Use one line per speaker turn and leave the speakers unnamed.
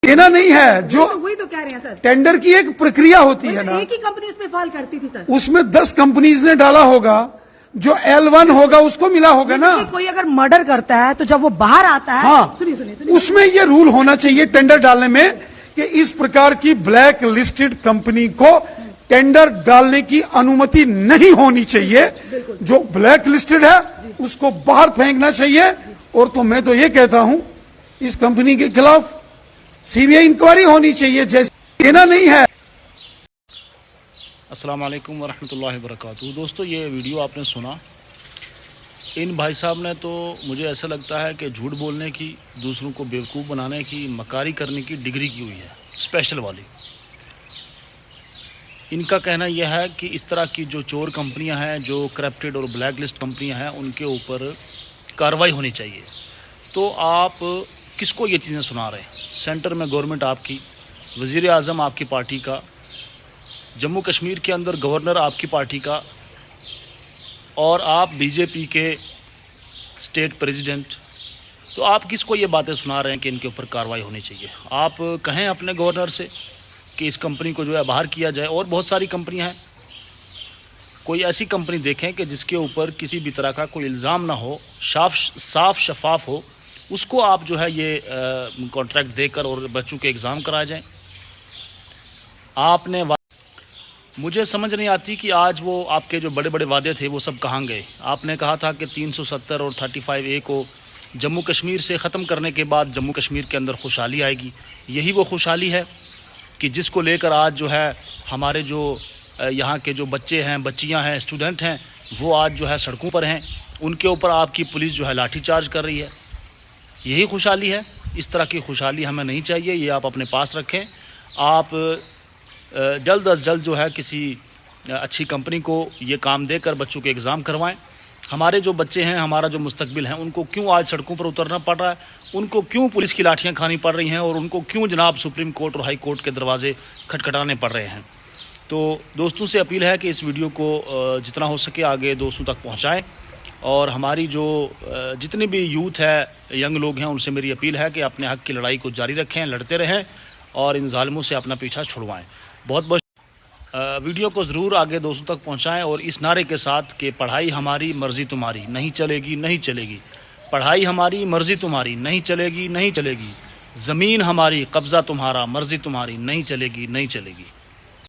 देना नहीं है, जो
वही तो कह रहे हैं सर।
टेंडर की एक प्रक्रिया होती है ना,
एक ही कंपनी उसमें फाइल करती थी सर।
उसमें 10 कंपनीज ने डाला होगा, जो L1 होगा उसको मिला होगा ना।
कोई अगर मर्डर करता है तो जब वो बाहर आता है,
हाँ,
सुनिए
उसमें ये रूल होना चाहिए टेंडर डालने में कि इस प्रकार की ब्लैक लिस्टेड कंपनी को टेंडर डालने की अनुमति नहीं होनी चाहिए। जो ब्लैक लिस्टेड है उसको बाहर फेंकना चाहिए। और तो मैं तो ये कहता हूं इस कंपनी के खिलाफ सीबीआई इंक्वायरी होनी चाहिए, जैसे देना नहीं है।
अस्सलाम वालेकुम वरहमतुल्लाहि वबरकातुहू। दोस्तों, ये वीडियो आपने सुना, इन भाई साहब ने तो मुझे ऐसा लगता है कि झूठ बोलने की, दूसरों को बेवकूफ़ बनाने की, मकारी करने की डिग्री की हुई है, स्पेशल वाली। इनका कहना यह है कि इस तरह की जो चोर कंपनियां हैं, जो करप्टेड और ब्लैक लिस्ट कंपनियां हैं, उनके ऊपर कार्रवाई होनी चाहिए। तो आप किसको ये चीज़ें सुना रहे हैं? सेंटर में गवर्नमेंट आपकी, वज़ीर आज़म आपकी पार्टी का, जम्मू कश्मीर के अंदर गवर्नर आपकी पार्टी का, और आप बीजेपी के स्टेट प्रेसिडेंट। तो आप किसको ये बातें सुना रहे हैं कि इनके ऊपर कार्रवाई होनी चाहिए? आप कहें अपने गवर्नर से कि इस कंपनी को जो है बाहर किया जाए। और बहुत सारी कंपनियां हैं, कोई ऐसी कंपनी देखें कि जिसके ऊपर किसी भी तरह का कोई इल्ज़ाम ना हो, साफ शफाफ हो, उसको आप जो है ये कॉन्ट्रैक्ट देकर और बच्चों के एग्ज़ाम कराए जाएं। आपने मुझे समझ नहीं आती कि आज वो आपके जो बड़े बड़े वादे थे वो सब कहाँ गए। आपने कहा था कि 370 और 35A को जम्मू कश्मीर से ख़त्म करने के बाद जम्मू कश्मीर के अंदर खुशहाली आएगी। यही वो खुशहाली है कि जिसको लेकर आज जो है हमारे जो यहाँ के जो बच्चे हैं, बच्चियाँ हैं, स्टूडेंट हैं, वो आज जो है सड़कों पर हैं। उनके ऊपर आपकी पुलिस जो है लाठी चार्ज कर रही है। यही खुशहाली है। इस तरह की खुशहाली हमें नहीं चाहिए, ये आप अपने पास रखें। आप जल्द अज जल्द जो है किसी अच्छी कंपनी को ये काम देकर बच्चों के एग्ज़ाम करवाएं। हमारे जो बच्चे हैं, हमारा जो मुस्तकबिल है, उनको क्यों आज सड़कों पर उतरना पड़ रहा है? उनको क्यों पुलिस की लाठियां खानी पड़ रही हैं? और उनको क्यों जनाब सुप्रीम कोर्ट और हाई कोर्ट के दरवाजे खटखटाने पड़ रहे हैं? तो दोस्तों से अपील है कि इस वीडियो को जितना हो सके आगे दोस्तों तक पहुँचाएँ। और हमारी जो जितने भी यूथ है, यंग लोग हैं, उनसे मेरी अपील है कि अपने हक़ की लड़ाई को जारी रखें, लड़ते रहें और इन ज़ालिमों से अपना पीछा छुड़वाएं। बहुत बहुत वीडियो को ज़रूर आगे दोस्तों तक पहुंचाएं और इस नारे के साथ कि पढ़ाई हमारी, मर्ज़ी तुम्हारी, नहीं चलेगी, नहीं चलेगी। पढ़ाई हमारी, मर्ज़ी तुम्हारी, नहीं चलेगी, नहीं चलेगी। ज़मीन हमारी, कब्ज़ा तुम्हारा, मर्ज़ी तुम्हारी, नहीं चलेगी, नहीं चलेगी।